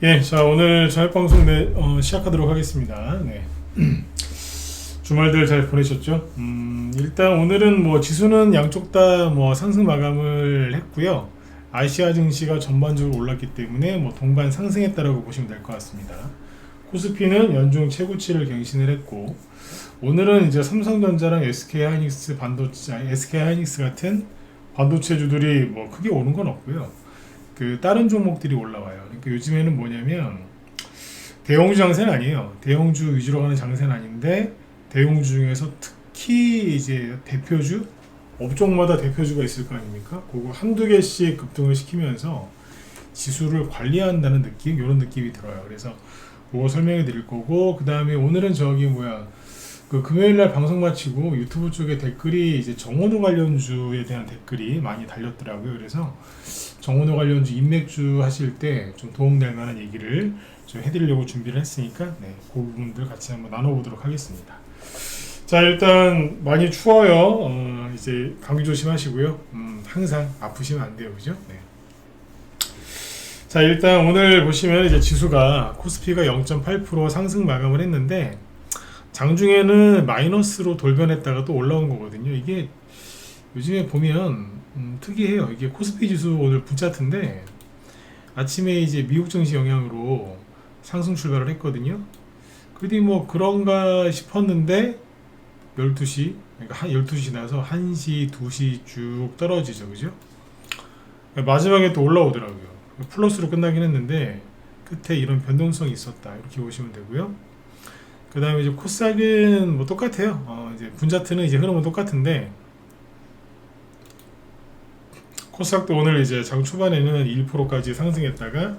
예, 자 오늘 저녁 방송 시작하도록 하겠습니다. 네. 주말들 잘 보내셨죠? 일단 오늘은 뭐 지수는 양쪽 다 뭐 상승 마감을 했고요. 아시아 증시가 전반적으로 올랐기 때문에 뭐 동반 상승했다라고 보시면 될 것 같습니다. 코스피는 연중 최고치를 갱신을 했고, 오늘은 이제 삼성전자랑 SK 하이닉스 같은 반도체주들이 뭐 크게 오른 건 없고요. 그 다른 종목들이 올라와요. 그러니까 요즘에는 뭐냐면 대형주 장세는 아니에요. 대형주 위주로 가는 장세는 아닌데, 대형주 중에서 특히 이제 대표주, 업종마다 대표주가 있을 거 아닙니까? 그거 한두 개씩 급등을 시키면서 지수를 관리한다는 느낌, 이런 느낌이 들어요. 그래서 그거 설명해 드릴 거고, 그 다음에 오늘은 그 금요일날 방송 마치고 유튜브 쪽에 댓글이 이제 정원호 관련주에 대한 댓글이 많이 달렸더라고요. 그래서 정원호 관련주 인맥주 하실 때 좀 도움될 만한 얘기를 좀 해드리려고 준비를 했으니까, 네, 그 부분들 같이 한번 나눠보도록 하겠습니다. 자, 일단 많이 추워요. 이제 감기 조심하시고요. 항상 아프시면 안 돼요, 그죠? 네. 자, 일단 오늘 보시면 이제 지수가 코스피가 0.8% 상승 마감을 했는데, 장중에는 마이너스로 돌변했다가 또 올라온 거거든요. 이게 요즘에 보면 특이해요. 이게 코스피 지수 오늘 분차트인데, 아침에 이제 미국 증시 영향으로 상승 출발을 했거든요. 그래도 뭐 그런가 싶었는데 12시, 그러니까 한 12시 지나서 1시, 2시 쭉 떨어지죠. 그죠? 마지막에 또 올라오더라고요. 플러스로 끝나긴 했는데 끝에 이런 변동성이 있었다. 이렇게 보시면 되고요. 그 다음에 이제 코스닥은 뭐 똑같아요. 이제 분자트는 이제 흐름은 똑같은데, 코스닥도 오늘 이제 장 초반에는 1%까지 상승했다가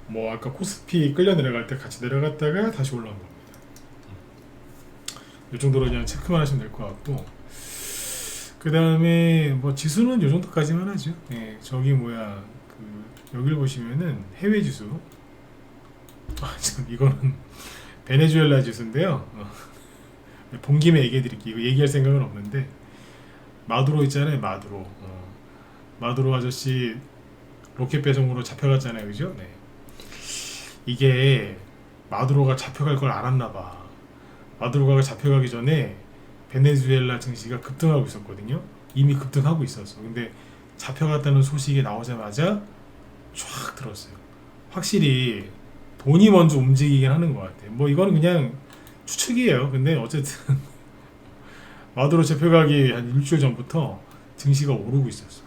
뭐 아까 코스피 끌려 내려갈 때 같이 내려갔다가 다시 올라온 겁니다. 이 정도로 그냥 체크만 하시면 될 것 같고, 그 다음에 뭐 지수는 이 정도까지만 하죠. 예, 저기 뭐야, 여기를 보시면은 해외 지수, 지금 이거는 베네수엘라 지수인데요. 본 김에 얘기해 드릴게요. 이거 얘기할 생각은 없는데, 마두로 있잖아요. 마두로 아저씨 로켓 배송으로 잡혀갔잖아요. 그죠? 네. 이게 마두로가 잡혀갈 걸 알았나 봐. 마두로가 잡혀가기 전에 베네수엘라 증시가 급등하고 있었거든요. 이미 급등하고 있었어. 근데 잡혀갔다는 소식이 나오자마자 쫙 들었어요. 확실히 돈이 먼저 움직이긴 하는 것 같아요. 뭐 이거는 그냥 추측이에요. 근데 어쨌든 마두로 잡혀가기 한 일주일 전부터 증시가 오르고 있었어.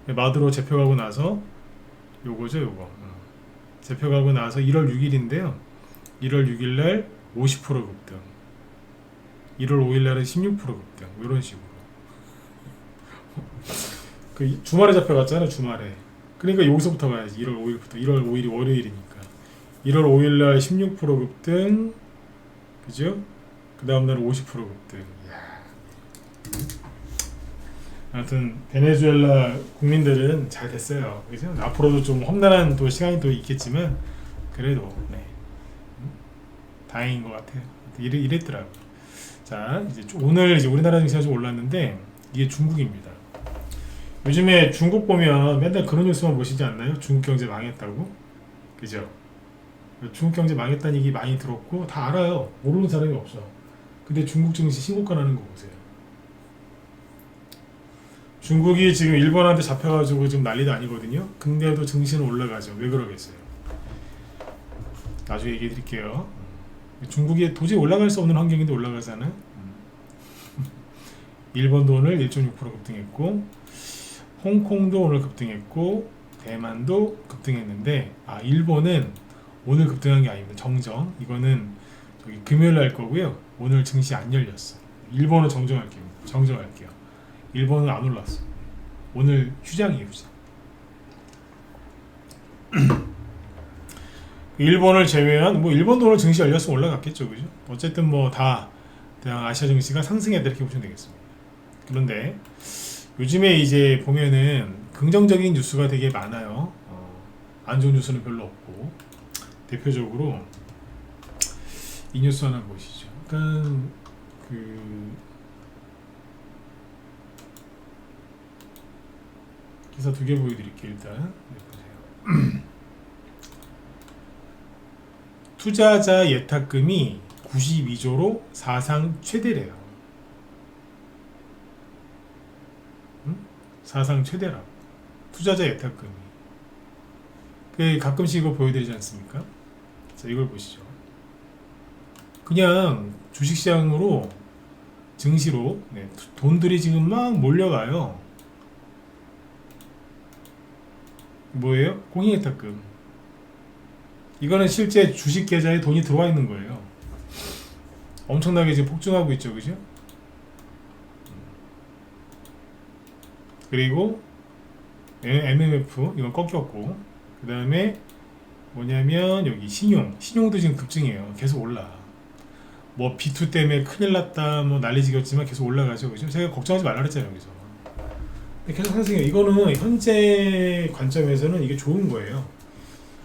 네. 마두로 잡혀가고 나서 요거죠, 요거. 잡혀가고 나서 1월 6일인데요. 1월 6일날 50% 급등, 1월 5일날은 16% 급등, 이런 식으로. 그 주말에 잡혀갔잖아, 주말에. 그러니까 여기서부터 가야지. 1월 5일부터. 1월 5일이 월요일이니까. 1월 5일날 16% 급등, 그죠? 그 다음날 50% 급등. 이야. 아무튼 베네수엘라 국민들은 잘 됐어요. 그죠? 앞으로도 좀 험난한 또 시간이 또 있겠지만, 그래도 네. 다행인 것 같아요. 이랬더라고. 자, 이제 오늘 이제 우리나라 증시가 좀 올랐는데, 이게 중국입니다. 요즘에 중국 보면 맨날 그런 뉴스만 보시지 않나요? 중국 경제 망했다고? 그죠? 중국 경제 망했다는 얘기 많이 들었고 다 알아요. 모르는 사람이 없어. 근데 중국 증시 신고가 나는 거 보세요. 중국이 지금 일본한테 잡혀가지고 지금 난리도 아니거든요. 근데도 증시는 올라가죠. 왜 그러겠어요? 나중에 얘기해 드릴게요. 중국이 도저히 올라갈 수 없는 환경인데 올라가잖아요. 일본도 오늘 1.6% 급등했고, 홍콩도 오늘 급등했고, 대만도 급등했는데, 일본은 오늘 급등한 게 아닙니다. 이거는 저기 금요일 날 거고요. 오늘 증시 안 열렸어. 일본은 정정할게요. 일본은 안 올랐어. 오늘 휴장이에요, 휴장. 일본을 제외한 뭐 일본도 오늘 증시 열렸으면 올라갔겠죠, 그죠? 어쨌든 뭐 다 그냥 아시아 증시가 상승했다 이렇게 보시면 되겠습니다. 그런데 요즘에 이제 보면은 긍정적인 뉴스가 되게 많아요. 안 좋은 뉴스는 별로 없고, 대표적으로 이 뉴스 하나 보시죠. 일단 기사 두 개 보여드릴게요. 일단 네, 보세요. 투자자 예탁금이 92조로 사상 최대래요. 응? 사상 최대라. 투자자 예탁금이. 가끔씩 이거 보여드리지 않습니까? 자, 이걸 보시죠. 그냥 주식시장으로 증시로 돈들이 지금 막 몰려가요. 뭐예요? 공인예탁금. 이거는 실제 주식 계좌에 돈이 들어와 있는 거예요. 엄청나게 지금 폭증하고 있죠, 그죠? 그리고 MMF 이건 꺾였고, 그 다음에 뭐냐면 여기 신용도 지금 급증해요. 계속 올라. 뭐 B2 때문에 큰일 났다 뭐 난리지겼지만 계속 올라가죠, 그죠? 제가 걱정하지 말라 그랬잖아요, 여기서. 계속 상승해요. 이거는 현재 관점에서는 이게 좋은 거예요.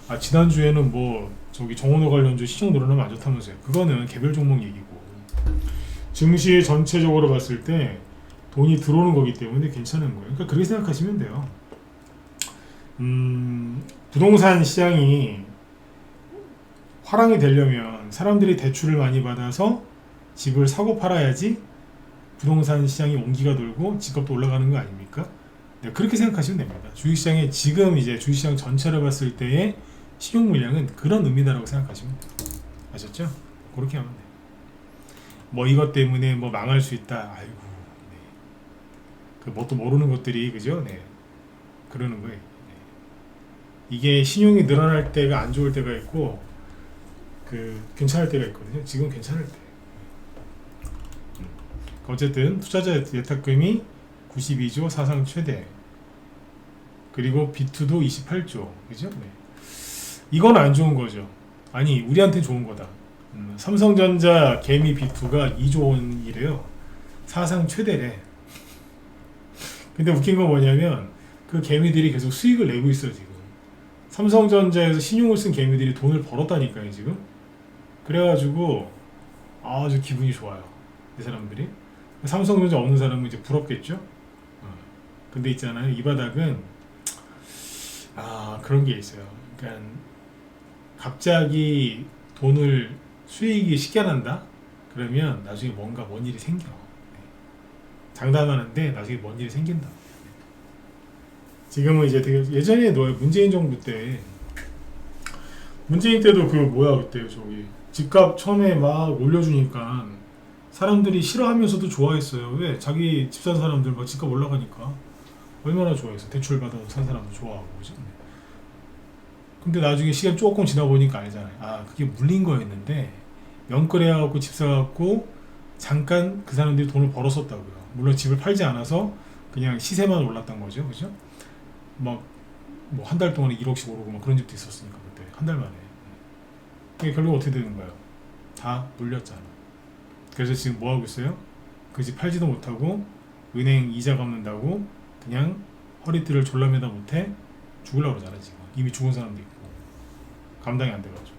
아, 지난주에는 뭐 저기 정원호 관련주 시중 늘어나면 안 좋다면서요. 그거는 개별 종목 얘기고, 증시 전체적으로 봤을 때 돈이 들어오는 거기 때문에 괜찮은 거예요. 그러니까 그렇게 생각하시면 돼요. 부동산 시장이 화랑이 되려면 사람들이 대출을 많이 받아서 집을 사고 팔아야지 부동산 시장이 온기가 돌고 집값도 올라가는 거 아닙니까? 네, 그렇게 생각하시면 됩니다. 주식시장에 지금 이제 주식시장 전체를 봤을 때의 신용 물량은 그런 의미다라고 생각하시면 돼요. 아셨죠? 그렇게 하면 돼요. 뭐 이것 때문에 뭐 망할 수 있다. 아이고, 네. 그 뭣도 모르는 것들이 그죠? 네, 그러는 거예요. 네. 이게 신용이 늘어날 때가 안 좋을 때가 있고, 괜찮을 때가 있거든요. 지금 괜찮을 때. 어쨌든 투자자 예탁금이 92조 사상 최대. 그리고 B2도 28조. 그죠? 네. 이건 안 좋은 거죠. 아니, 우리한테 좋은 거다. 삼성전자 개미 B2가 2조 원이래요. 사상 최대래. 근데 웃긴 건 뭐냐면 그 개미들이 계속 수익을 내고 있어요, 지금. 삼성전자에서 신용을 쓴 개미들이 돈을 벌었다니까요, 지금. 그래가지고 아주 기분이 좋아요, 이 사람들이. 삼성전자 없는 사람은 이제 부럽겠죠. 근데 있잖아요, 이 바닥은 그런 게 있어요. 그러니까 갑자기 돈을 수익이 쉽게 난다? 그러면 나중에 뭔가 뭔 일이 생겨. 장담하는데 나중에 뭔 일이 생긴다. 지금은 이제 되게 예전에 문재인 정부 때, 문재인 때도 그때 저기 집값 처음에 막 올려주니까 사람들이 싫어하면서도 좋아했어요. 왜? 자기 집 산 사람들 막 집값 올라가니까 얼마나 좋아했어. 대출 받아서 산 사람도 좋아하고, 그죠? 근데 나중에 시간 조금 지나 보니까 알잖아요. 그게 물린 거였는데 연끌해갖고 집 사갖고 잠깐 그 사람들이 돈을 벌었었다고요. 물론 집을 팔지 않아서 그냥 시세만 올랐던 거죠, 그죠? 막 뭐 한 달 동안에 1억씩 오르고 막 그런 집도 있었으니까 그때 한 달 만에. 그게 결국 어떻게 되는 거예요? 다 물렸잖아. 그래서 지금 뭐 하고 있어요? 그 집 팔지도 못하고 은행 이자 갚는다고 그냥 허리띠를 졸라매다 못해 죽으려고 그러잖아. 지금 이미 죽은 사람도 있고 감당이 안 돼가지고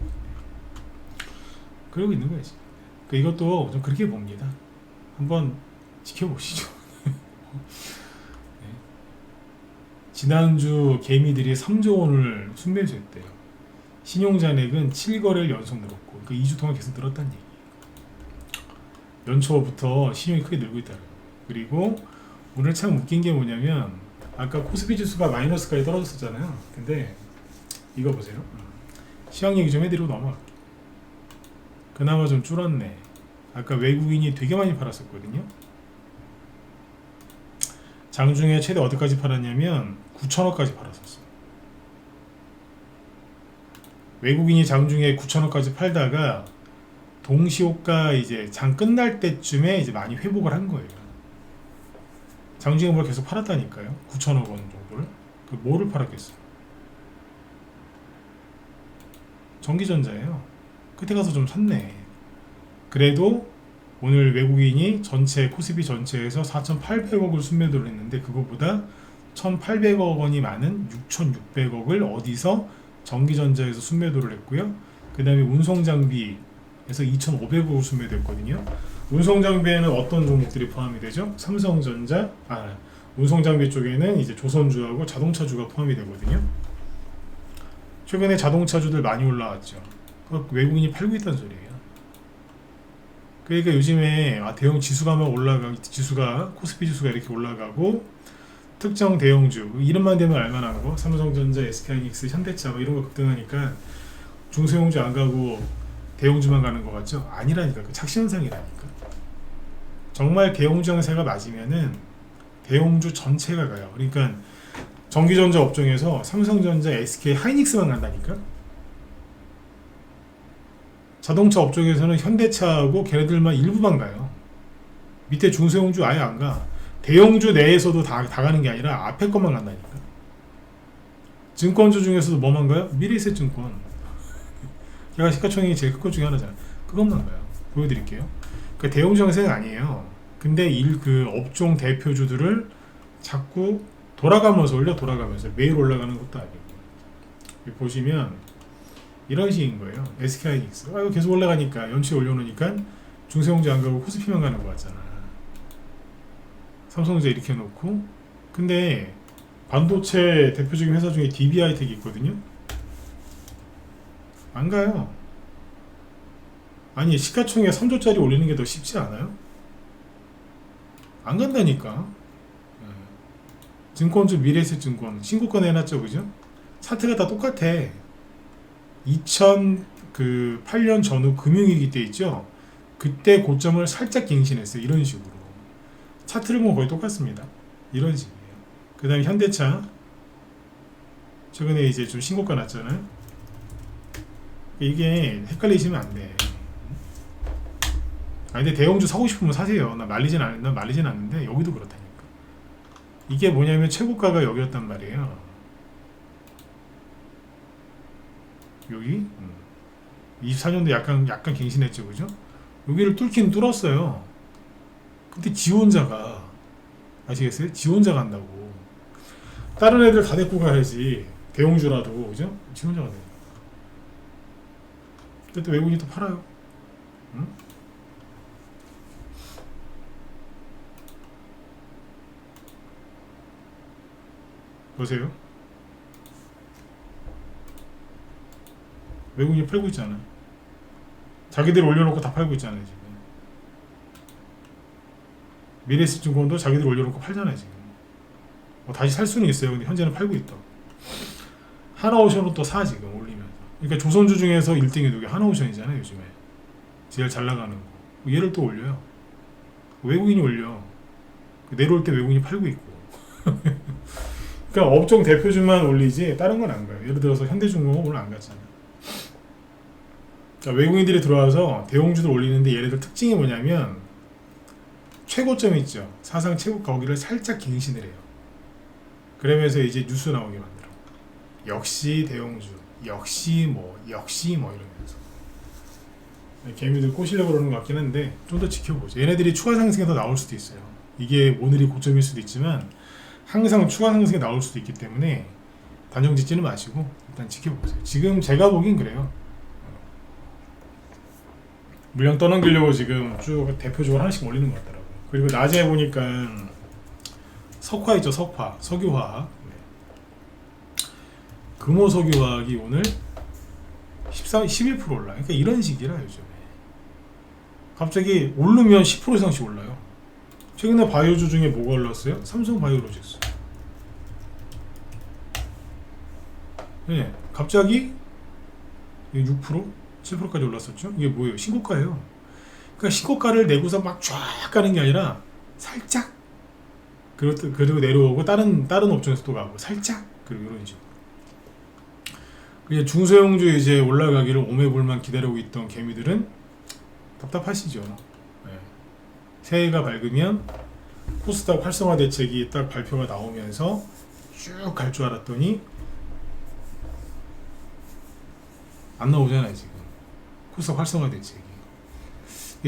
그러고 있는 거예요 지금. 이것도 좀 그렇게 봅니다. 한번 지켜보시죠. 네. 지난주 개미들이 3조 원을 순매수했대요. 신용잔액은 7거래를 연속 늘었고, 2주 동안 계속 늘었다는 얘기예요. 연초부터 신용이 크게 늘고 있다는 거예요. 그리고 오늘 참 웃긴 게 뭐냐면, 아까 코스피 지수가 마이너스까지 떨어졌었잖아요. 근데 이거 보세요. 시황 얘기 좀 해드리고 넘어갈게요. 그나마 좀 줄었네. 아까 외국인이 되게 많이 팔았었거든요. 장중에 최대 어디까지 팔았냐면 9천억까지 팔았었어요. 외국인이 장중에 9천억까지 팔다가 동시호가 이제 장 끝날 때쯤에 이제 많이 회복을 한 거예요. 장중에 뭘 계속 팔았다니까요. 9천억 원 정도를. 뭐를 팔았겠어요? 전기전자예요. 그때 가서 좀 샀네. 그래도 오늘 외국인이 전체 코스피 전체에서 4,800억을 순매도를 했는데, 그거보다 1,800억 원이 많은 6,600억을 어디서 전기전자에서 순매도를 했고요. 그 다음에 운송장비에서 2,500억을 순매도했거든요. 운송장비에는 어떤 종목들이 포함이 되죠? 삼성전자, 운송장비 쪽에는 이제 조선주하고 자동차주가 포함이 되거든요. 최근에 자동차주들 많이 올라왔죠. 외국인이 팔고 있다는 소리예요. 그러니까 요즘에 대형 지수가 막 지수가 코스피 지수가 이렇게 올라가고 특정 대형주 이름만 되면 알만한 거 삼성전자, SK하이닉스, 현대차 뭐 이런 거 급등하니까 중소형주 안 가고 대형주만 가는 거 같죠? 아니라니까. 그 착시현상이라니까. 정말 대형주 형세가 맞으면은 대형주 전체가 가요. 그러니까 전기전자 업종에서 삼성전자, SK, 하이닉스만 간다니까. 자동차 업종에서는 현대차하고 걔네들만 일부만 가요. 밑에 중소형주 아예 안 가. 대형주 내에서도 다 가는 게 아니라 앞에 것만 간다니까. 증권주 중에서도 뭐만 가요? 미래에셋증권. 걔가 시가총액이 제일 큰 것 중에 하나잖아. 그것만 가요. 보여드릴게요. 그러니까 대형주 형세는 아니에요. 근데 그 업종 대표주들을 자꾸 돌아가면서 돌아가면서 매일 올라가는 것도 아니고. 보시면 이런 식인 거예요. SK하이닉스 계속 올라가니까 연초에 올려놓으니까 중소형주 안 가고 코스피만 가는 거 같잖아. 삼성전자 이렇게 해놓고. 근데 반도체 대표적인 회사 중에 DB하이텍이 있거든요. 안 가요. 아니 시가총액 3조짜리 올리는 게 더 쉽지 않아요? 안 간다니까. 증권주 미래에셋증권 신고가 내놨죠, 그죠? 차트가 다 똑같아. 2008년 전후 금융위기 때 있죠. 그때 고점을 살짝 갱신했어요. 이런 식으로 차트를 보면 거의 똑같습니다. 이런 식이에요. 그 다음에 현대차 최근에 이제 좀 신고가 났잖아요. 이게 헷갈리시면 안 돼. 근데 대형주 사고 싶으면 사세요. 난 말리진 않는데 여기도 그렇다니까. 이게 뭐냐면 최고가가 여기였단 말이에요. 여기 24년도 약간 갱신했죠, 그죠? 여기를 뚫긴 뚫었어요. 근데 지원자가 아시겠어요? 지원자가 한다고. 다른 애들 다 데리고 가야지. 대형주라도, 그죠? 지원자가 돼요. 근데 또 외국인이 또 팔아요. 응? 보세요. 외국인이 팔고 있잖아. 자기들 올려놓고 다 팔고 있잖아요, 지금. 미래에셋증권도 자기들 올려놓고 팔잖아요, 지금. 다시 살 수는 있어요. 근데 현재는 팔고 있다. 하나오션은 또 사, 지금 올리면서. 그러니까 조선주 중에서 1등이 누구? 하나오션이잖아요, 요즘에. 제일 잘 나가는 거. 얘를 또 올려요. 외국인이 올려. 내려올 때 외국인이 팔고 있고. 그러니까 업종 대표주만 올리지 다른 건 안 가요. 예를 들어서 현대중공업 오늘 안 갔잖아. 그러니까 외국인들이 들어와서 대형주들 올리는데 얘네들 특징이 뭐냐면 최고점 있죠. 사상 최고가 거기를 살짝 갱신을 해요. 그러면서 이제 뉴스 나오게 만들어. 역시 대형주, 역시 뭐 이러면서. 개미들 꼬시려고 그러는 것 같긴 한데 좀 더 지켜보죠. 얘네들이 추가 상승이 더 나올 수도 있어요. 이게 오늘이 고점일 수도 있지만 항상 추가 상승이 나올 수도 있기 때문에 단정 짓지는 마시고 일단 지켜보세요. 지금 제가 보긴 그래요. 물량 떠넘기려고 지금 쭉 대표적으로 하나씩 올리는 것 같더라고요. 그리고 낮에 보니까 석화 있죠, 석유화학. 금호석유화학이 오늘 11% 올라. 그러니까 이런 식이라 요즘에 갑자기 오르면 10% 이상씩 올라요. 최근에 바이오주 중에 뭐가 올랐어요? 삼성바이오로직스. 네, 갑자기 6%? 7%까지 올랐었죠. 이게 뭐예요? 신고가예요. 그러니까 신고가를 내고서 막 쫙 가는 게 아니라 살짝 그리고 내려오고 다른 업종에서 또 가고 살짝 그리고 이런 식으로. 이제 중소형주 이제 올라가기를 오매불만 기다리고 있던 개미들은 답답하시죠. 네. 새해가 밝으면 코스닥 활성화 대책이 딱 발표가 나오면서 쭉 갈 줄 알았더니 안 나오잖아요, 지금. 코스닥 활성화 대책이.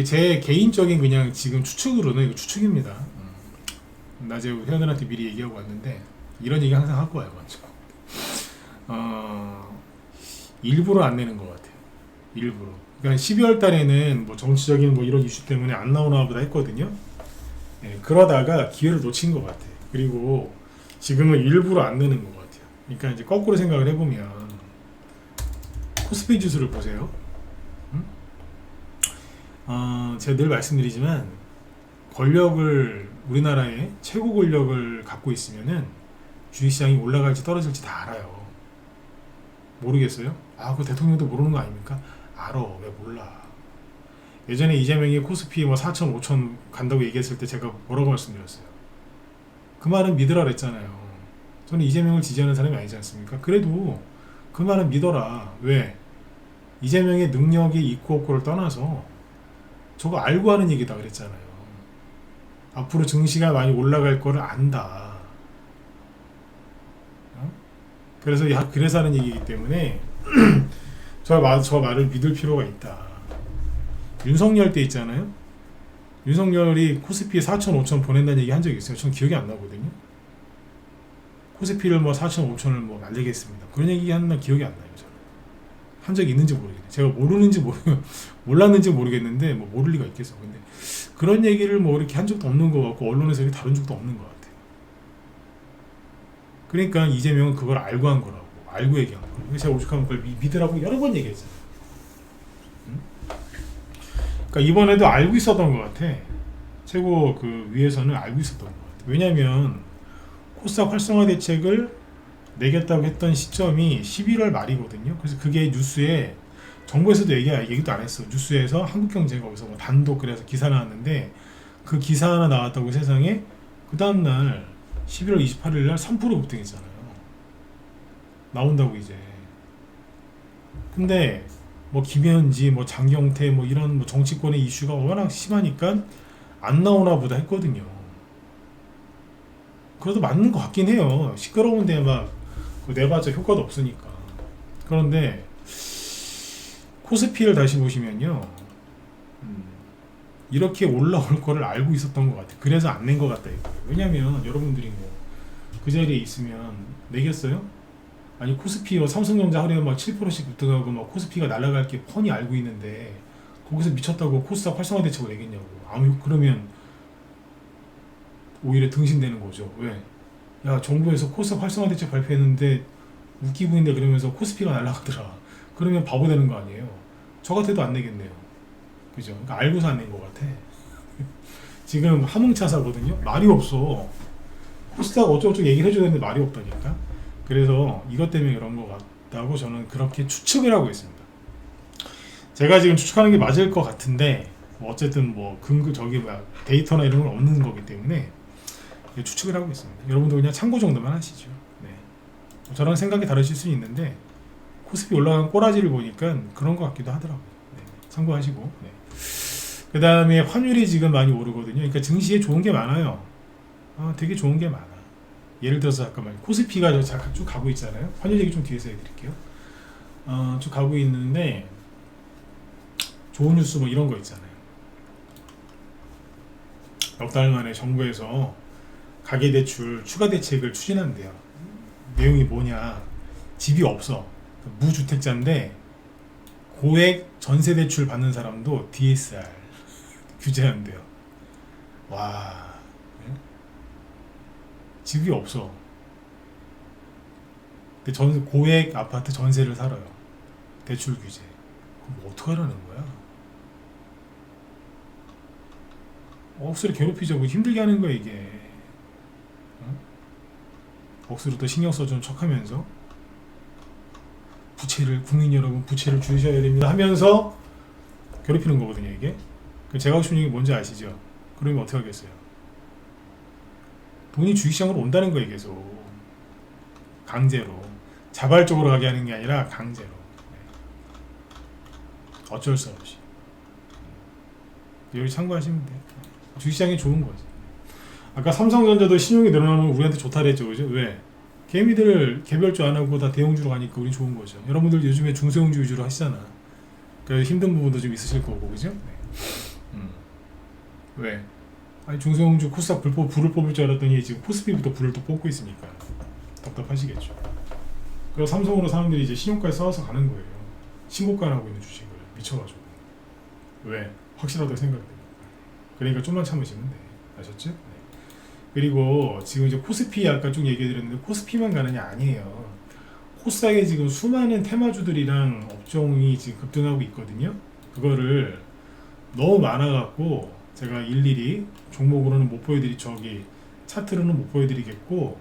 제 개인적인 그냥 지금 추측으로는 이거 추측입니다. 낮에 회원들한테 미리 얘기하고 왔는데 이런 얘기 항상 하고 와요, 먼저. 일부러 안 내는 것 같아요. 일부러. 그러니까 12월 달에는 뭐 정치적인 뭐 이런 이슈 때문에 안 나오나 보다 했거든요. 네, 그러다가 기회를 놓친 것 같아요. 그리고 지금은 일부러 안 내는 것 같아요. 그러니까 이제 거꾸로 생각을 해보면 코스피 지수를 보세요. 제가 늘 말씀드리지만 권력을 우리나라의 최고 권력을 갖고 있으면은 주식시장이 올라갈지 떨어질지 다 알아요. 모르겠어요? 그 대통령도 모르는 거 아닙니까? 알아. 왜 몰라? 예전에 이재명이 코스피 뭐 4천, 5천 간다고 얘기했을 때 제가 뭐라고 말씀드렸어요? 그 말은 믿으라 그랬잖아요. 저는 이재명을 지지하는 사람이 아니지 않습니까? 그래도 그 말은 믿어라. 왜? 이재명의 능력이 있고 없고를 떠나서 저거 알고 하는 얘기다 그랬잖아요. 앞으로 증시가 많이 올라갈 거를 안다. 그래서 하는 얘기이기 때문에 저 말을 믿을 필요가 있다. 윤석열 때 있잖아요. 윤석열이 코스피에 4천, 5천 보낸다는 얘기 한 적이 있어요. 전 기억이 안 나거든요. 코스피를 뭐 4천, 5천을 뭐 날리겠습니다. 그런 얘기 한 날 기억이 안 나요. 저는 한 적이 있는지 모르겠네요. 제가 몰랐는지 모르겠는데 뭐 모를 리가 있겠어. 근데 그런 얘기를 뭐 이렇게 한 적도 없는 것 같고 언론에서 이렇게 다룬 적도 없는 것 같아요. 그러니까 이재명은 그걸 알고 한 거라고. 알고 얘기한 거라고. 제가 오죽하면 그걸 믿으라고 여러 번 얘기했잖아요. 그러니까 이번에도 알고 있었던 것 같아. 최고 그 위에서는 알고 있었던 것 같아. 왜냐하면 코스닥 활성화 대책을 내겠다고 했던 시점이 11월 말이거든요. 그래서 그게 뉴스에 정부에서도 얘기도 안 했어. 뉴스에서 한국경제 거기서 뭐 단독 그래서 기사 나왔는데 그 기사 하나 나왔다고 세상에 그 다음날 11월 28일 날 3% 급등했잖아요. 나온다고 이제. 근데 뭐 김현지, 뭐 장경태, 뭐 이런 뭐 정치권의 이슈가 워낙 심하니까 안 나오나 보다 했거든요. 그래도 맞는 것 같긴 해요. 시끄러운데 막 내봤자 효과도 없으니까. 그런데 코스피를 다시 보시면요, 이렇게 올라올 거를 알고 있었던 것 같아요. 그래서 안 낸 것 같다 이거예요. 왜냐면 여러분들이 뭐 그 자리에 있으면 내겠어요? 아니 코스피요, 삼성전자 하루에 막 7%씩 급등하고 막 코스피가 날아갈 게 뻔히 알고 있는데 거기서 미쳤다고 코스닥 활성화 대책을 내겠냐고. 그러면 오히려 등신되는 거죠. 왜? 야, 정부에서 코스닥 활성화 대책 발표했는데 웃기고 있는데 그러면서 코스피가 날아가더라. 그러면 바보 되는 거 아니에요. 저 같아도 안 내겠네요. 그죠? 그러니까 알고서 안 낸 것 같아. 지금 함흥차사거든요. 말이 없어. 코스닥 어쩌고저쩌고 얘기를 해줘야 되는데 말이 없다니까. 그래서 이것 때문에 그런 것 같다고 저는 그렇게 추측을 하고 있습니다. 제가 지금 추측하는 게 맞을 것 같은데 어쨌든 뭐 데이터나 이런 건 없는 거기 때문에 추측을 하고 있습니다. 여러분도 그냥 참고 정도만 하시죠. 네. 저랑 생각이 다르실 수 있는데 코스피 올라간 꼬라지를 보니까 그런 것 같기도 하더라고요. 네. 참고하시고. 네. 그 다음에 환율이 지금 많이 오르거든요. 그러니까 증시에 좋은 게 많아요. 되게 좋은 게 많아. 예를 들어서 잠깐만 코스피가 쭉 가고 있잖아요. 환율 얘기 좀 뒤에서 해드릴게요. 쭉 가고 있는데 좋은 뉴스 뭐 이런 거 있잖아요. 넉 달 만에 정부에서 가계대출 추가 대책을 추진한대요. 내용이 뭐냐? 집이 없어. 무주택자인데 고액 전세대출 받는 사람도 DSR 규제한대요. 와, 집이 없어. 근데 고액 아파트 전세를 살아요. 대출 규제. 그럼 어떡하라는 거야? 억수로 괴롭히죠. 힘들게 하는 거야 이게. 억수로 또 신경 써주는 척하면서 국민 여러분 부채를 줄이셔야 됩니다 하면서 괴롭히는 거거든요 이게. 제가 하고 싶은 얘기 뭔지 아시죠? 그러면 어떻게 하겠어요? 돈이 주식시장으로 온다는 거예요 계속. 강제로. 자발적으로 가게 하는 게 아니라 강제로. 어쩔 수 없이. 여기 참고하시면 돼요. 주식시장이 좋은 거지. 아까 삼성전자도 신용이 늘어나면 우리한테 좋다 그랬죠. 그죠? 왜? 개미들 개별주 안 하고 다 대형주로 가니까 우린 좋은 거죠. 여러분들 요즘에 중소형주 위주로 하시잖아. 그래서 힘든 부분도 좀 있으실 거고, 그죠? 네. 왜? 아니 중소형주 코스닥 불을 뽑을 줄 알았더니 지금 코스피부터 불을 또 뽑고 있으니까 답답하시겠죠. 그래서 삼성으로 사람들이 이제 신용까지 쌓아서 가는 거예요. 신고가하고 있는 주식을 미쳐가지고. 왜? 확실하다고 생각돼요. 그러니까 좀만 참으시면 돼. 아셨죠? 네. 그리고 지금 이제 코스피 아까 쭉 얘기해드렸는데 코스피만 가느냐 아니에요. 코스닥에 지금 수많은 테마주들이랑 업종이 지금 급등하고 있거든요. 그거를 너무 많아갖고 제가 일일이 종목으로는 못 보여드리 저기 차트로는 못 보여드리겠고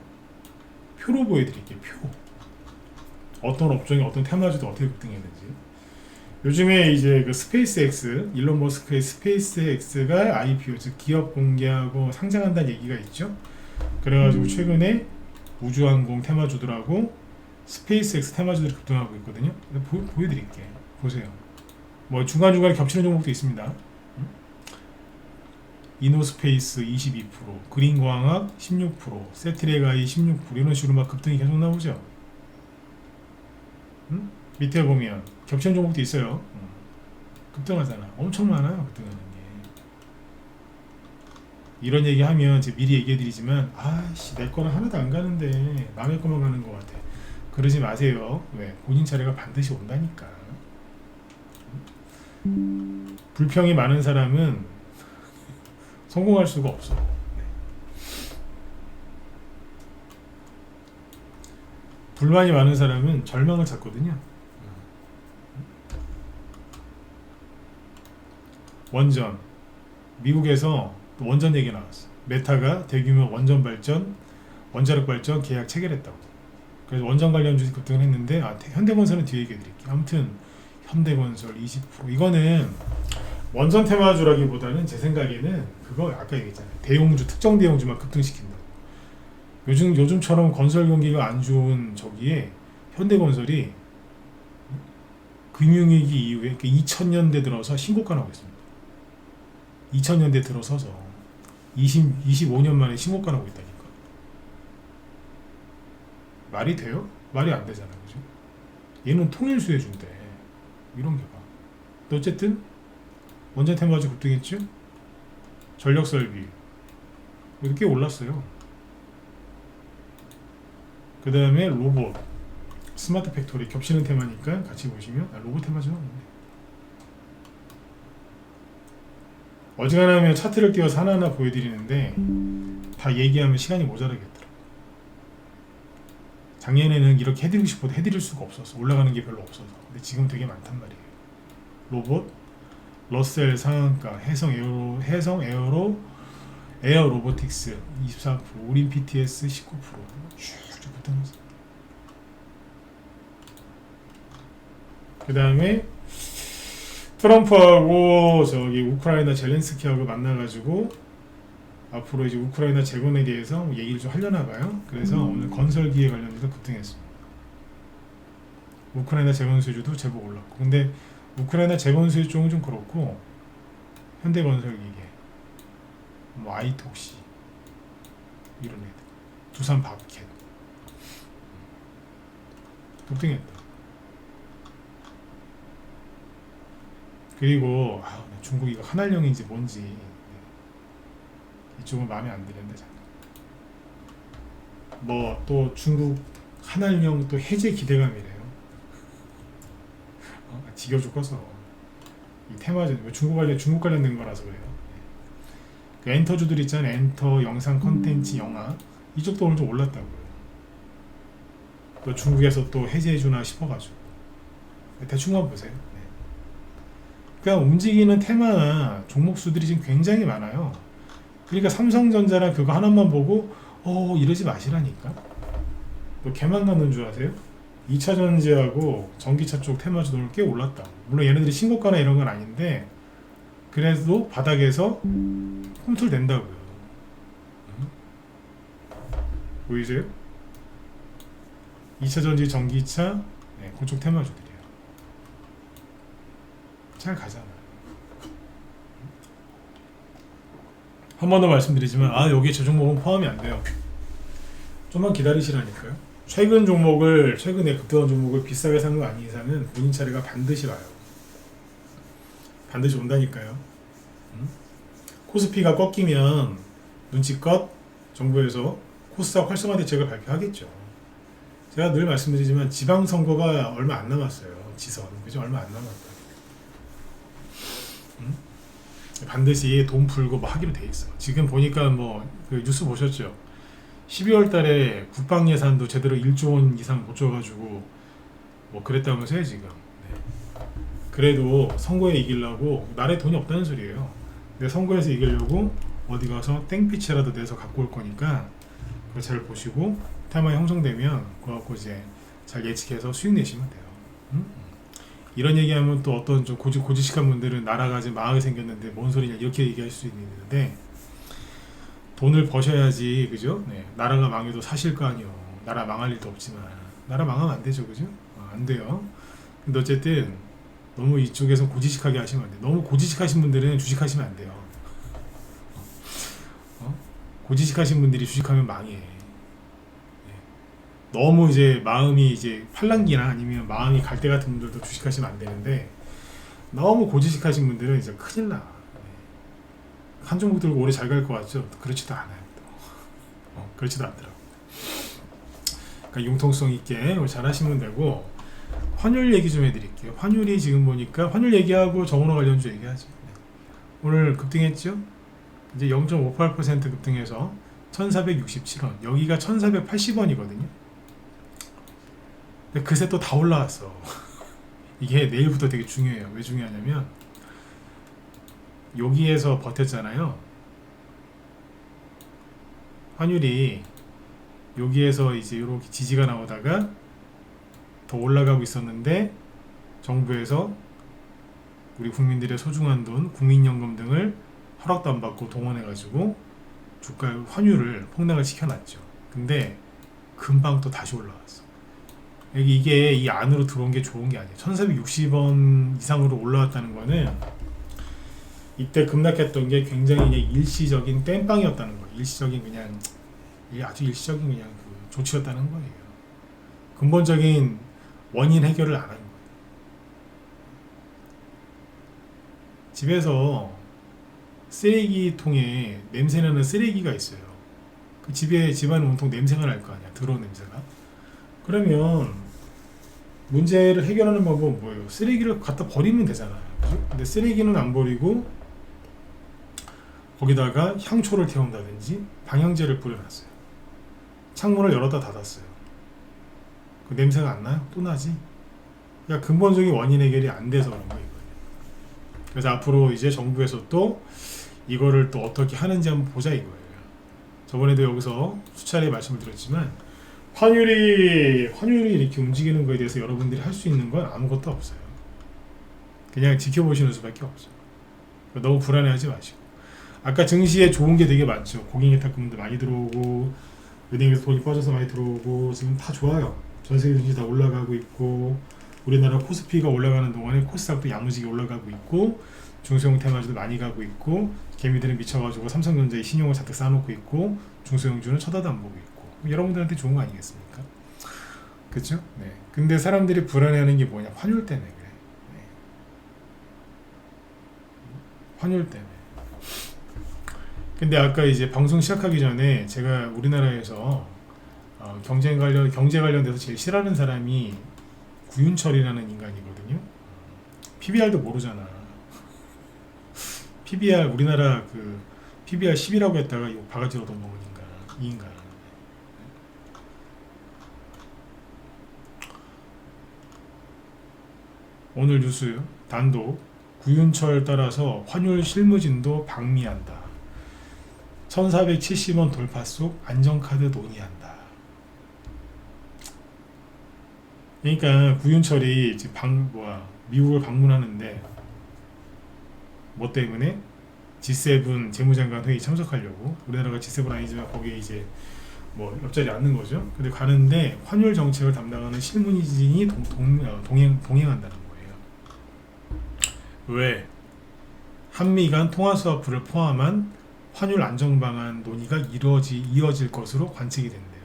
표로 보여드릴게요. 표. 어떤 업종이 어떤 테마주도 어떻게 급등했는지. 요즘에 이제 그 스페이스X, 일론 머스크의 스페이스X가 IPO, 즉 기업 공개하고 상장한다는 얘기가 있죠. 그래가지고 최근에 우주항공 테마주들하고 스페이스X 테마주들이 급등하고 있거든요. 보여드릴게요. 보세요. 뭐 중간중간에 겹치는 종목도 있습니다. 이노스페이스 22%, 그린광학 16%, 세트레가이 16% 이런 식으로 막 급등이 계속 나오죠. 밑에 보면 겹치는 종목도 있어요. 급등하잖아. 엄청 많아요. 급등하는 게. 이런 얘기하면 제가 미리 얘기해드리지만 아씨 내 거는 하나도 안 가는데 남의 거만 가는 것 같아. 그러지 마세요. 왜? 본인 차례가 반드시 온다니까. 불평이 많은 사람은 성공할 수가 없어. 불만이 많은 사람은 절망을 찾거든요. 원전. 미국에서 또 원전 얘기 나왔어. 메타가 대규모 원전 발전, 원자력 발전 계약 체결했다고. 그래서 원전 관련 주식 급등을 했는데 현대건설은 뒤에 얘기해 드릴게요. 아무튼 현대건설 20% 이거는 원전 테마주라기보다는 제 생각에는 그거 아까 얘기했잖아요. 대용주 특정 대용주만 급등시킨다. 요즘처럼 건설 경기가 안 좋은 저기에 현대건설이 금융위기 이후에 2000년대 들어서 신고가 나오고 있습니다. 2000년대 들어서서 25년 만에 신고가 나오고 있다니까. 말이 돼요? 말이 안 되잖아, 그죠? 얘는 통일수혜 준대. 이런 게 봐. 또 어쨌든 원전 테마주 급등했죠? 전력 설비 이렇게 올랐어요. 그 다음에 로봇, 스마트 팩토리 겹치는 테마니까 같이 보시면 로봇 테마죠. 어지간하면 차트를 띄워서 하나하나 보여드리는데 다 얘기하면 시간이 모자라겠더라고요. 작년에는 이렇게 해드리고 싶어도 해드릴 수가 없어서 올라가는 게 별로 없어서. 근데 지금 되게 많단 말이에요. 로봇, 러셀 상한가, 해성 에어 로보틱스 24%, 우린 PTS 19%. 쭉 붙으면서. 그 다음에 트럼프하고 저기 우크라이나 젤렌스키하고 만나가지고 앞으로 이제 우크라이나 재건에 대해서 얘기를 좀 하려나 봐요. 그래서 오늘 건설기에 관련해서 급등했습니다. 우크라이나 재건 수주도 제법 올랐고, 근데 우크라이나 재건 수주 쪽은 좀 그렇고 현대건설기계, 뭐 아이톡시 이런 애들, 두산 밥켓 급등했다. 그리고 중국 이거 한알령인지 뭔지 이쪽은 마음에 안 드는데 잠깐. 뭐 또 중국 한알령 또 해제 기대감이래요. 지겨 죽어서 이 테마전 중국 관련된 거라서 그래요. 그 엔터주들 있잖아요. 엔터 영상 컨텐츠 영화 이쪽도 오늘 좀 올랐다고요. 또 중국에서 또 해제해주나 싶어가지고 대충만 보세요. 그러니까 움직이는 테마나 종목 수들이 지금 굉장히 많아요. 그러니까 삼성전자랑 그거 하나만 보고 이러지 마시라니까. 또 걔만 갖는 줄 아세요? 2차 전지하고 전기차 쪽 테마주 오늘 꽤 올랐다. 물론 얘네들이 신고가나 이런 건 아닌데 그래도 바닥에서 꿈틀댄다고요. 보이세요? 2차 전지 전기차 그쪽 테마주들이에요. 잘 가잖아요. 한 번 더 말씀드리지만 여기에 저 종목은 포함이 안 돼요. 좀만 기다리시라니까요. 최근에 급등한 종목을 비싸게 산 거 아닌 이상은 본인 차례가 반드시 와요. 반드시 온다니까요. 코스피가 꺾이면 눈치껏 정부에서 코스닥 활성화 대책을 발표하겠죠. 제가 늘 말씀드리지만 지방선거가 얼마 안 남았어요. 지선 그죠? 얼마 안 남았다. 반드시 돈 풀고 뭐 하기로 돼 있어. 지금 보니까 그 뉴스 보셨죠? 12월 달에 국방 예산도 제대로 1조 원 이상 못 줘가지고 뭐 그랬다면서요 지금. 그래도 선거에 이기려고 나라에 돈이 없다는 소리예요. 근데 선거에서 이기려고 어디 가서 땡피치라도 내서 갖고 올 거니까 그거 잘 보시고 테마에 형성되면 그거 갖고 이제 잘 예측해서 수익 내시면 돼요. 응? 이런 얘기하면 또 어떤 좀 고지식한 분들은 나라가 지금 망하게 생겼는데 뭔 소리냐 이렇게 얘기할 수 있는데 돈을 버셔야지, 그죠? 네, 나라가 망해도 사실 거 아니요. 나라 망할 일도 없지만 나라 망하면 안 되죠, 그죠? 안 돼요. 근데 어쨌든 너무 이쪽에서 고지식하게 하시면 안 돼요. 너무 고지식하신 분들은 주식하시면 안 돼요. 고지식하신 분들이 주식하면 망해. 너무 이제 마음이 이제 팔랑기나 아니면 마음이 갈 때 같은 분들도 주식하시면 안 되는데 너무 고지식하신 분들은 이제 큰일 나. 한 종목 들고 오래 잘 갈 것 같죠? 그렇지도 않아요. 그렇지도 않더라고. 그러니까 융통성 있게 잘 하시면 되고, 환율 얘기 좀 해드릴게요. 환율이 지금 보니까 환율 얘기하고 정원화 관련주 얘기하죠. 오늘 급등했죠? 이제 0.58% 급등해서 1467원, 여기가 1480원이거든요. 근데 그새 또 다 올라왔어. 이게 내일부터 되게 중요해요. 왜 중요하냐면 여기에서 버텼잖아요. 환율이 여기에서 이제 이렇게 지지가 나오다가 더 올라가고 있었는데 정부에서 우리 국민들의 소중한 돈, 국민연금 등을 허락도 안 받고 동원해가지고 주가 환율을 폭락을 시켜놨죠. 근데 금방 또 다시 올라왔어. 이게 이 안으로 들어온 게 좋은 게 아니에요. 1460원 이상으로 올라왔다는 거는 이때 급락했던 게 굉장히 일시적인 땜빵이었다는 거예요. 일시적인 그냥 아주 일시적인 그냥 그 조치였다는 거예요. 근본적인 원인 해결을 안 한 거예요. 집에서 쓰레기통에 냄새나는 쓰레기가 있어요. 그 집안에 온통 냄새가 날 거 아니야. 더러운 냄새가. 그러면 문제를 해결하는 방법은 뭐예요? 쓰레기를 갖다 버리면 되잖아요. 그죠? 근데 쓰레기는 안 버리고 거기다가 향초를 태운다든지 방향제를 뿌려놨어요. 창문을 열었다 닫았어요. 그 냄새가 안 나요? 또 나지? 그러니까 근본적인 원인 해결이 안 돼서 그런 거예요. 그래서 앞으로 이제 정부에서 또 이거를 또 어떻게 하는지 한번 보자 이거예요. 저번에도 여기서 수차례 말씀을 드렸지만 환율이 이렇게 움직이는 거에 대해서 여러분들이 할 수 있는 건 아무것도 없어요. 그냥 지켜보시는 수밖에 없어요. 너무 불안해하지 마시고. 아까 증시에 좋은 게 되게 많죠. 고객예탁금도 많이 들어오고 은행에서 돈이 빠져서 많이 들어오고 지금 다 좋아요. 전세계 증시 다 올라가고 있고 우리나라 코스피가 올라가는 동안에 코스닥도 야무지게 올라가고 있고 중소형 테마주도 많이 가고 있고 개미들은 미쳐가지고 삼성전자에 신용을 잔뜩 쌓아놓고 있고 중소형주는 쳐다도 안 보고 있고 여러분들한테 좋은 거 아니겠습니까? 그렇죠? 네. 근데 사람들이 불안해하는 게 뭐냐? 환율 때문에 그래. 네. 환율 때문에. 근데 아까 이제 방송 시작하기 전에 제가 우리나라에서 경제 관련돼서 제일 싫어하는 사람이 구윤철이라는 인간이거든요. PBR도 모르잖아. PBR 우리나라 그 PBR 10이라고 했다가 이 바가지로 돈 먹은 인간, 이 인간. 오늘 뉴스 단독 구윤철 따라서 환율 실무진도 방미한다. 1470원 돌파 속 안정카드 논의한다. 그러니까 구윤철이 미국을 방문하는데 뭐 때문에 G7 재무장관 회의 참석하려고. 우리나라가 G7 아니지만 거기에 이제 뭐 옆자리 앉는 거죠. 근데 가는데 환율 정책을 담당하는 실무진이 동행한다는 거예요. 왜? 한미 간 통화 스와프를 포함한 환율 안정 방안 논의가 이어질 것으로 관측이 된대요.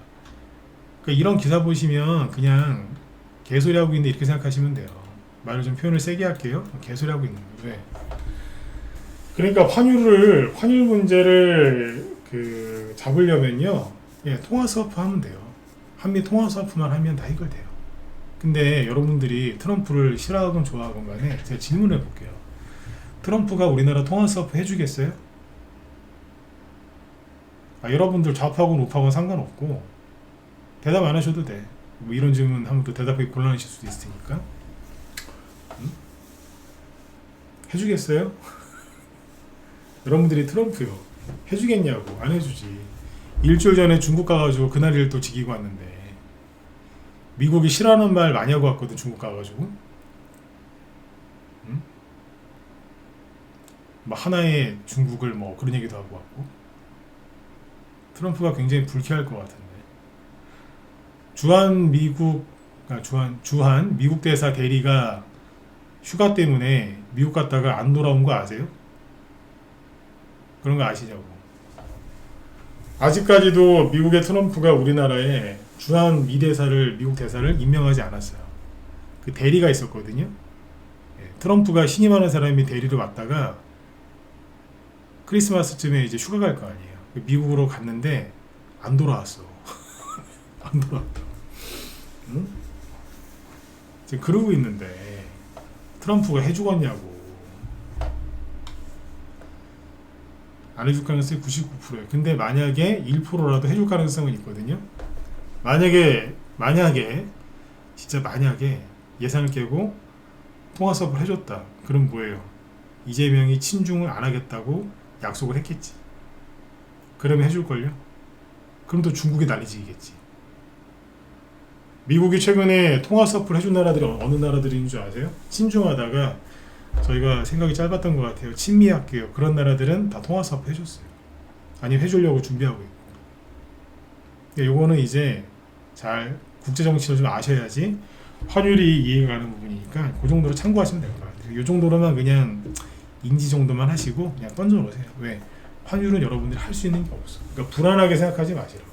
그러니까 이런 기사 보시면 그냥 개소리 하고 있는데 이렇게 생각하시면 돼요. 말을 좀 표현을 세게 할게요. 개소리 하고 있는 거예요. 왜? 그러니까 환율 문제를 잡으려면요, 통화 스와프 하면 돼요. 한미 통화 스와프만 하면 다 해결돼요. 근데 여러분들이 트럼프를 싫어하건 좋아하건 간에 제가 질문해 볼게요. 트럼프가 우리나라 통화 스와프 해주겠어요? 여러분들 좌파건 우파건 상관없고 대답 안 하셔도 돼. 뭐 이런 질문 하면 또 대답하기 곤란하실 수도 있으니까. 해주겠어요? 여러분들이 트럼프요. 해주겠냐고. 안 해주지. 일주일 전에 중국 가가지고 그날을 또 지키고 왔는데 미국이 싫어하는 말 많이 하고 왔거든. 중국 가가지고 응? 뭐 하나의 중국을 뭐 그런 얘기도 하고 왔고 트럼프가 굉장히 불쾌할 것 같은데 주한 미국 대사 대리가 휴가 때문에 미국 갔다가 안 돌아온 거 아세요? 그런 거 아시냐고. 아직까지도 미국의 트럼프가 우리나라에 주한 미국 대사를 임명하지 않았어요. 그 대리가 있었거든요. 예, 트럼프가 신임하는 사람이 대리로 왔다가 크리스마스쯤에 이제 휴가 갈 거 아니에요. 미국으로 갔는데 안 돌아왔어. 안 돌아왔다. 응? 지금 그러고 있는데 트럼프가 해주겠냐고. 안 해줄 가능성이 99%예요. 근데 만약에 1%라도 해줄 가능성은 있거든요. 만약에 진짜 만약에 예상을 깨고 통화 수업을 해줬다. 그럼 뭐예요? 이재명이 친중을 안 하겠다고 약속을 했겠지. 그러면 해줄걸요? 그럼 또 중국이 난리지겠지. 미국이 최근에 통화 수업을 해준 나라들이 어느 나라들인 줄 아세요? 친중하다가 저희가 생각이 짧았던 것 같아요. 친미할게요. 그런 나라들은 다 통화 수업 해줬어요. 아니면 해주려고 준비하고 있고. 요거는 이제 잘 국제 정치를 좀 아셔야지 환율이 이해가 가는 부분이니까 그 정도로 참고하시면 될 것 같아요. 이 정도로만 그냥 인지 정도만 하시고 그냥 던져 놓으세요. 왜? 환율은 여러분들이 할 수 있는 게 없어. 그러니까 불안하게 생각하지 마시라고.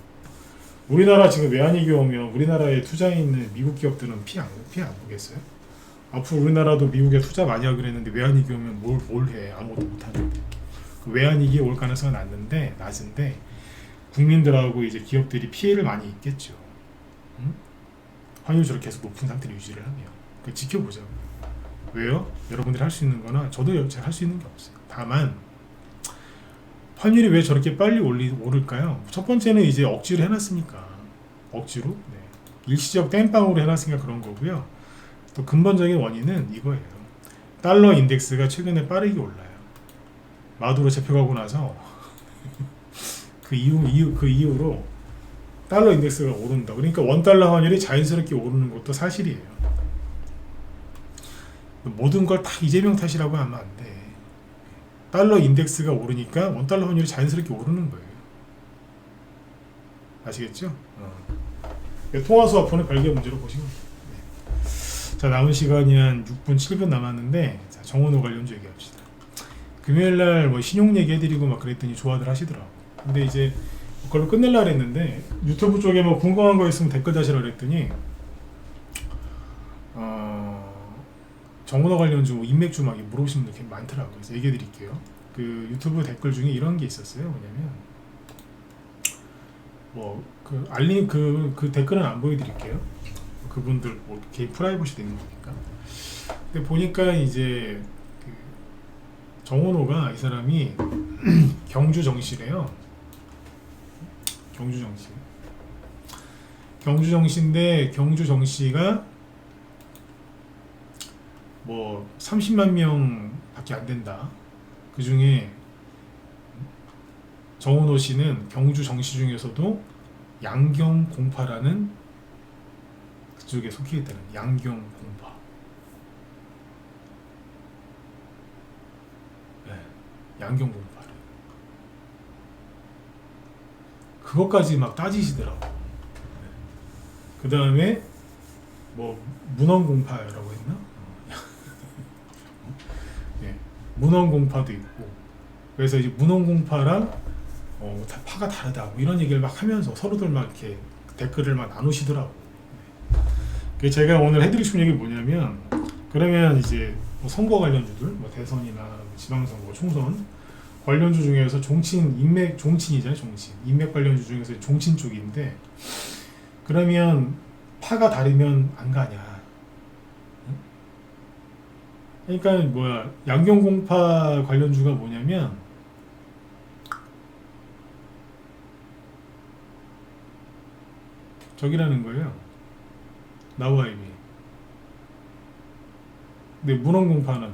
우리나라 지금 외환위기 오면 우리나라에 투자해 있는 미국 기업들은 피해 안 보겠어요? 앞으로 우리나라도 미국에 투자 많이 하기로 했는데 외환위기 오면 뭘 해? 아무것도 못하는데. 그 외환위기 올 가능성은 낮은데 국민들하고 이제 기업들이 피해를 많이 입겠죠. 응? 환율이 저렇게 계속 높은 상태를 유지를 하면. 그 지켜보자고. 왜요? 여러분들이 할 수 있는 거나 저도 잘 할 수 있는 게 없어요. 다만 환율이 왜 저렇게 빨리 오를까요? 첫 번째는 이제 억지로 해놨으니까. 억지로? 네. 일시적 땜빵으로 해놨으니까 그런 거고요. 또 근본적인 원인은 이거예요. 달러 인덱스가 최근에 빠르게 올라요. 마두로 잡혀가고 나서 그 이후로 달러 인덱스가 오른다. 그러니까 원달러 환율이 자연스럽게 오르는 것도 사실이에요. 모든 걸 다 이재명 탓이라고 하면 안 돼. 달러 인덱스가 오르니까 원달러 환율이 자연스럽게 오르는 거예요. 아시겠죠? 통화 수화폰의 별개 문제로 보시면 돼요. 네. 자, 남은 시간이 한 6분 7분 남았는데 자, 정원호 관련주 얘기합시다. 금요일날 뭐 신용 얘기해드리고 막 그랬더니 좋아들 하시더라고. 근데 이제 그걸로 끝낼라 그랬는데 유튜브 쪽에 뭐 궁금한 거 있으면 댓글 다시라 그랬더니 정문어 관련주 뭐 인맥주 막 물어보시는 분들 많더라고요. 그래서 얘기해 드릴게요. 그 유튜브 댓글 중에 이런 게 있었어요. 뭐냐면 그 알림 그 댓글은 안 보여드릴게요. 그분들 뭐 개인 프라이버시 되는 거니까. 근데 보니까 이제 그 정원호가 이 사람이 경주 정시래요. 경주 정시인데 경주 정시가 뭐 30만 명밖에 안 된다. 그 중에 정은호 씨는 경주 정시 중에서도 양경공파라는 그쪽에 속해 있다는 양경공파. 네, 양경공파를. 그것까지 막 따지시더라고. 네. 그 다음에 뭐 문헌공파라고 했나? 네, 문헌공파도 있고. 그래서 이제 문헌공파랑 파가 다르다 뭐 이런 얘기를 막 하면서 서로들 막 이렇게 댓글을 막 나누시더라고. 네. 제가 오늘 해드리고 싶은 얘기 뭐냐면 그러면 이제 뭐 선거 관련주들 뭐 대선이나 지방선거 총선 관련주 중에서 종친이잖아요. 인맥 관련주 중에서 종친 쪽인데 그러면 파가 다르면 안 가냐. 그러니까 뭐야 양경공파 관련주가 뭐냐면 저기라는 거예요. 나우아이비. 근데 문헌공파는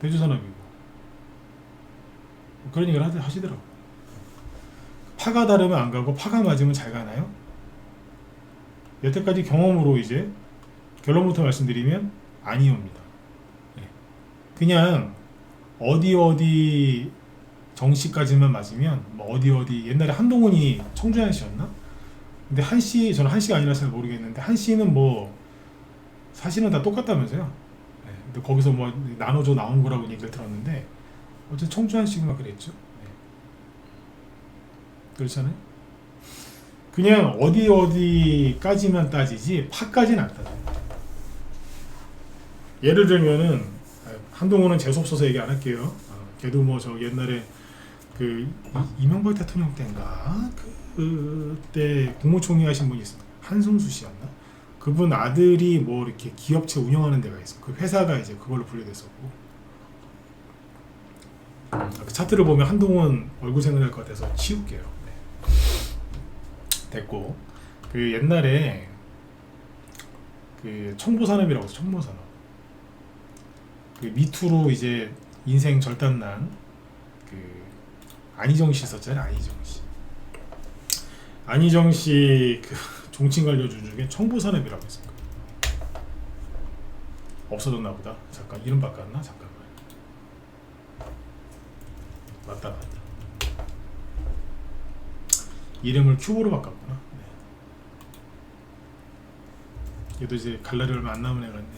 대주산업이고 그런 얘기를 하시더라고. 파가 다르면 안 가고 파가 맞으면 잘 가나요? 여태까지 경험으로 이제 결론부터 말씀드리면 아니옵니다. 예. 그냥 어디 정시까지만 맞으면 뭐 어디 옛날에 한동훈이 청주한 씨였나? 근데 한씨 저는 한씨가 아니라 잘 모르겠는데 한씨는 뭐 사실은 다 똑같다면서요. 네. 근데 거기서 뭐 나눠줘 나온 거라고 얘기를 들었는데 어쨌든 청주한 씨가 막 그랬죠. 네. 그렇잖아요. 그냥 어디까지만 따지지 파까지는 안 따져요. 예를 들면은 한동훈은 재수없어서 얘기 안 할게요. 걔도 뭐 저 옛날에 그 이명박 대통령 때인가 그때 국무총리 하신 분이 있어요. 한승수 씨였나? 그분 아들이 뭐 이렇게 기업체 운영하는 데가 있어. 그 회사가 이제 그걸로 분류됐었고. 그 차트를 보면 한동훈 얼굴 생각날 것 같아서 치울게요. 네. 됐고 그 옛날에 그 청보산업이라고 해서 청보산업 그 미투로 이제 인생 절단난 그 안희정 씨 있었잖아요. 안희정 씨 그 종친 관료주 중에 청보산업이라고 있을 거예요. 없어졌나 보다. 잠깐 이름 바꿨나? 잠깐만. 맞다. 이름을 큐브로 바꿨구나. 네. 얘도 이제 갈 날이 얼마 안 남은 애가 있네.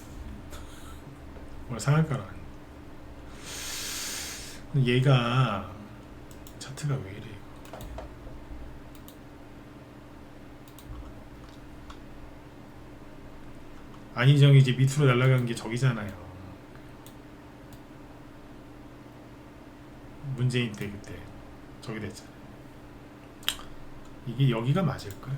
오늘 상할까라. 얘가 차트가 왜 이래? 안희정이 이제 밑으로 날아간 게 저기잖아요. 문재인 때 그때 저기 됐잖아요. 이게 여기가 맞을까요?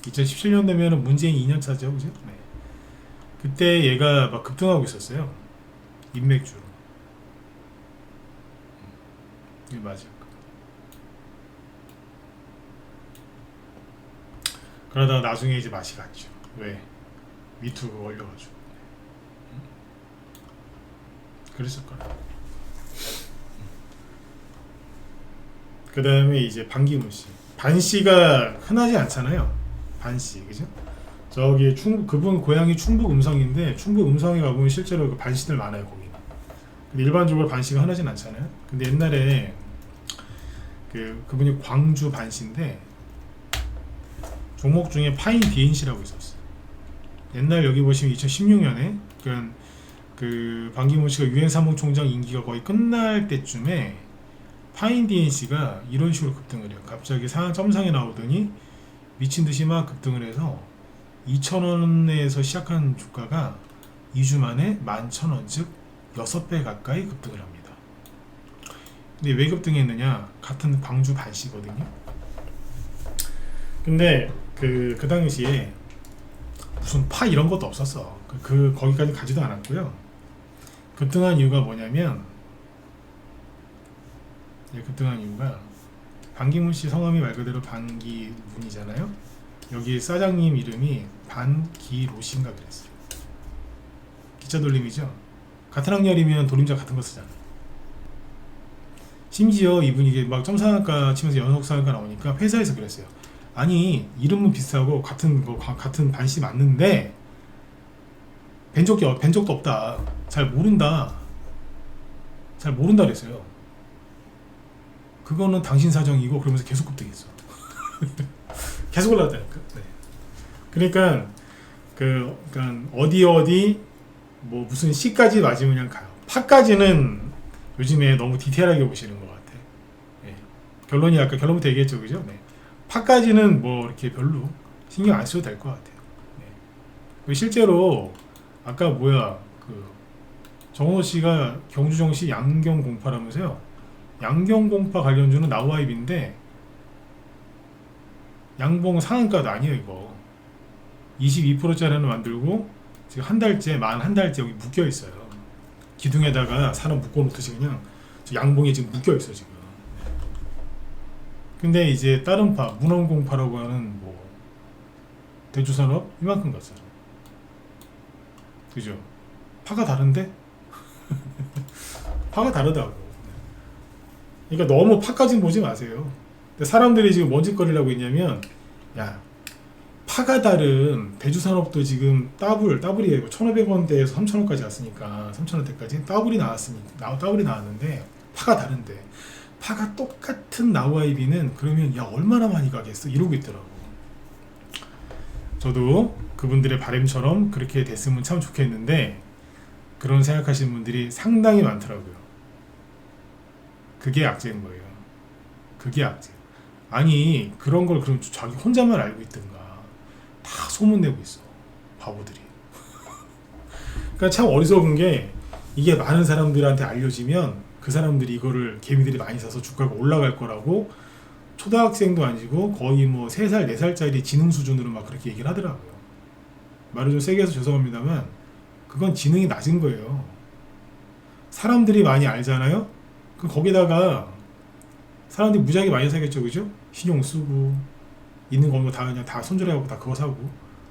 2017년 되면은 문재인 2년 차죠, 그죠? 네. 그때 얘가 막 급등하고 있었어요. 인맥주로. 이게 맞을까? 그러다가 나중에 이제 맛이 갔죠. 왜? 미투 그거 올려가지고. 그랬을 거라. 그 다음에 이제 반기문 씨. 반 씨가 흔하지 않잖아요. 반 씨, 그죠? 저기 그분 고향이 충북 음성인데 충북 음성에 가보면 실제로 그 반 씨들 많아요 거기는. 근데 일반적으로 반 씨가 흔하진 않잖아요. 근데 옛날에 그분이 광주 반 씨인데 종목 중에 파인 DNC라고 있었어요. 옛날 여기 보시면 2016년에 그 반기문 씨가 유엔 사무총장 임기가 거의 끝날 때쯤에 파인 DNC가 이런 식으로 급등을 해요. 갑자기 점상에 나오더니 미친 듯이 막 급등을 해서 2,000원에서 시작한 주가가 2주 만에 11,000원, 즉 6배 가까이 급등을 합니다. 근데 왜 급등했느냐? 같은 광주 반씨거든요. 근데 그 당시에 무슨 파 이런 것도 없었어. 거기까지 가지도 않았고요. 급등한 이유가 뭐냐면 급등한 이유가 반기문 씨 성함이 말 그대로 반기문이잖아요. 여기 사장님 이름이 반기로신가 그랬어요. 기차 돌림이죠. 같은 학년이면 돌림자 같은 거 쓰잖아요. 심지어 이분이 이게 막 점상학과 치면서 연속상학과 나오니까 회사에서 그랬어요. 아니 이름은 비슷하고 같은 반씨 맞는데 뵌 적도 없다. 잘 모른다 그랬어요. 그거는 당신 사정이고 그러면서 계속 급등했어. 계속 올라갔다니까. 네. 그러니까 어디 뭐 무슨 C까지 맞으면 그냥 가요. 파까지는 요즘에 너무 디테일하게 보시는 것 같아. 네. 결론이 아까 결론부터 얘기했죠, 그죠? 네. 파까지는 뭐 이렇게 별로 신경 안 써도 될 것 같아요. 네. 실제로 아까 정호 씨가 경주정시 양경공파라면서요. 양경공파 관련주는 나우아입인데 양봉 상한가도 아니에요 이거. 22%짜리 하나 만들고 지금 한 달째 여기 묶여 있어요. 기둥에다가 사람 묶어놓듯이 그냥 양봉이 지금 묶여 있어 지금. 근데 이제 다른 파 문헌공파라고 하는 뭐 대주산업 이만큼 갔잖아. 그죠? 파가 다른데? 파가 다르다고. 그러니까 너무 파까지는 보지 마세요. 근데 사람들이 지금 뭔 짓거리라고 있냐면, 야, 파가 다른 대주산업도 지금 더블이에요. 1,500원대에서 3,000원까지 갔으니까 3,000원대까지 더블이 나왔는데 파가 다른데, 파가 똑같은 나우아이비는 그러면 야 얼마나 많이 가겠어 이러고 있더라고. 저도 그분들의 바람처럼 그렇게 됐으면 참 좋겠는데 그런 생각하시는 분들이 상당히 많더라고요. 그게 악재인 거예요. 그게 악재. 아니 그런 걸 그럼 자기 혼자만 알고 있든가. 다 소문내고 있어. 바보들이. 그러니까 참 어리석은 게 이게 많은 사람들한테 알려지면 그 사람들이 이거를 개미들이 많이 사서 주가가 올라갈 거라고 초등학생도 아니고 거의 뭐 3살, 4살짜리 지능 수준으로 막 그렇게 얘기를 하더라고요. 말을 좀 세게 해서 죄송합니다만 그건 지능이 낮은 거예요. 사람들이 많이 알잖아요? 그 거기다가 사람들이 무지하게 많이 사겠죠, 그죠? 신용 쓰고 있는 거 다 그냥 다 손절해갖고 다 그거 사고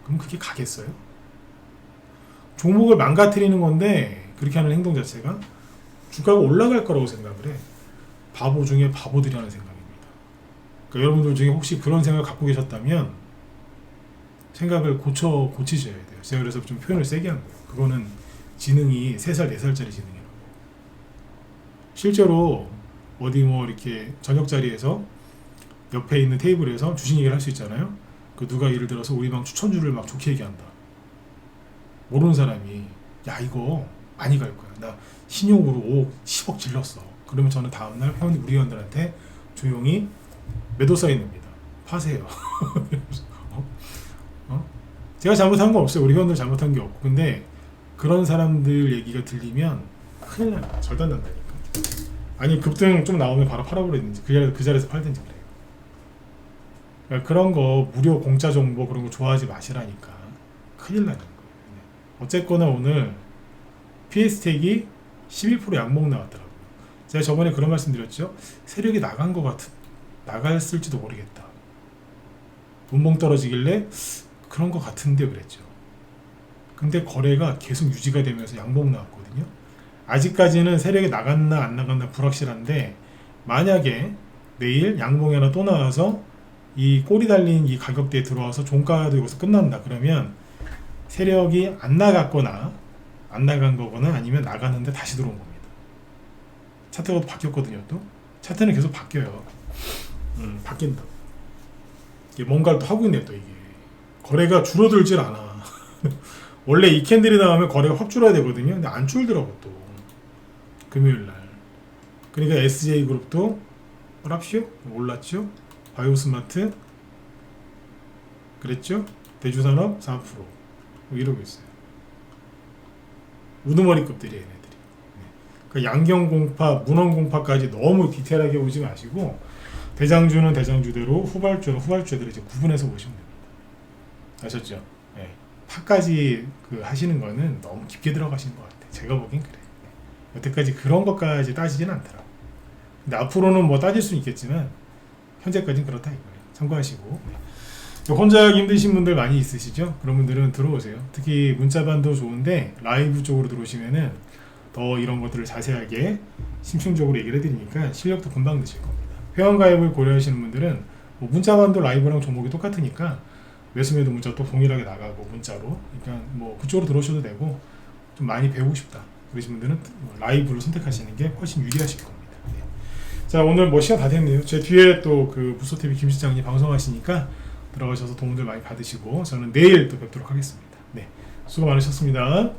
그럼 그게 가겠어요? 종목을 망가뜨리는 건데 그렇게 하는 행동 자체가 주가가 올라갈 거라고 생각을 해. 바보 중에 바보들이라는 생각입니다. 그러니까 여러분들 중에 혹시 그런 생각을 갖고 계셨다면 생각을 고치셔야 돼요. 제가 그래서 좀 표현을 세게 한 거예요. 그거는 지능이 3살, 4살짜리 지능이라고. 실제로 어디 뭐 이렇게 저녁 자리에서 옆에 있는 테이블에서 주식 얘기를 할 수 있잖아요. 그 누가 예를 들어서 우리 방 추천주를 막 좋게 얘기한다. 모르는 사람이 야 이거 많이 갈 거야. 나 신용으로 5억, 10억 질렀어. 그러면 저는 다음날 우리 회원들한테 조용히 매도 사인입니다. 파세요. 제가 잘못한 거 없어요. 우리 회원들 잘못한 게 없고. 근데 그런 사람들 얘기가 들리면 큰일 나요. 절대 안 난다니까. 아니 급등 좀 나오면 바로 팔아버리든지 그 자리에서 팔든지 그래요. 그러니까 그런 거 무료 공짜 정보 그런 거 좋아하지 마시라니까. 큰일 나는 거예요. 어쨌거나 오늘 PS텍이 11% 양봉 나왔더라고요. 제가 저번에 그런 말씀 드렸죠. 세력이 나갔을지도 모르겠다. 분봉 떨어지길래 그런 것 같은데 그랬죠. 근데 거래가 계속 유지가 되면서 양봉 나왔거든요. 아직까지는 세력이 나갔나 안 나갔나 불확실한데 만약에 내일 양봉이 하나 또 나와서 이 꼬리 달린 이 가격대에 들어와서 종가도 여기서 끝난다 그러면 세력이 안 나갔거나 안 나간 거거나 아니면 나갔는데 다시 들어온 겁니다. 차트가 또 바뀌었거든요. 또 차트는 계속 바뀌어요. 바뀐다. 이게 뭔가를 또 하고 있네요. 또 이게 거래가 줄어들질 않아. 원래 이 캔들이 나오면 거래가 확 줄어야 되거든요. 근데 안 줄더라고 또 금요일날. 그러니까 SJ그룹도 랍쇼 올랐죠. 바이오스마트 그랬죠. 대주산업 4% 이러고 있어요. 우두머리급들이 얘네들이. 그러니까 양경공파, 문헌공파까지 너무 디테일하게 보지 마시고 대장주는 대장주대로 후발주는 후발주대로 이제 구분해서 보시면 됩니다. 아셨죠? 네. 파까지 그 하시는 거는 너무 깊게 들어가시는 것 같아요. 제가 보긴 그래. 여태까지 그런 것까지 따지진 않더라고. 근데 앞으로는 뭐 따질 수는 있겠지만 현재까지는 그렇다 이거예요. 참고하시고. 혼자 하기 힘드신 분들 많이 있으시죠? 그런 분들은 들어오세요. 특히 문자반도 좋은데 라이브 쪽으로 들어오시면은 더 이런 것들을 자세하게 심층적으로 얘기를 해드리니까 실력도 금방 드실 겁니다. 회원가입을 고려하시는 분들은 뭐 문자반도 라이브랑 종목이 똑같으니까 매수매도 문자 또 동일하게 나가고 문자로 그러니까 뭐 그쪽으로 들어오셔도 되고 좀 많이 배우고 싶다 그러신 분들은 라이브를 선택하시는 게 훨씬 유리하실 겁니다. 네. 자 오늘 뭐 시간 다 됐네요. 제 뒤에 또 그 무소TV 김 실장님 방송하시니까 들어가셔서 도움들 많이 받으시고 저는 내일 또 뵙도록 하겠습니다. 네, 수고 많으셨습니다.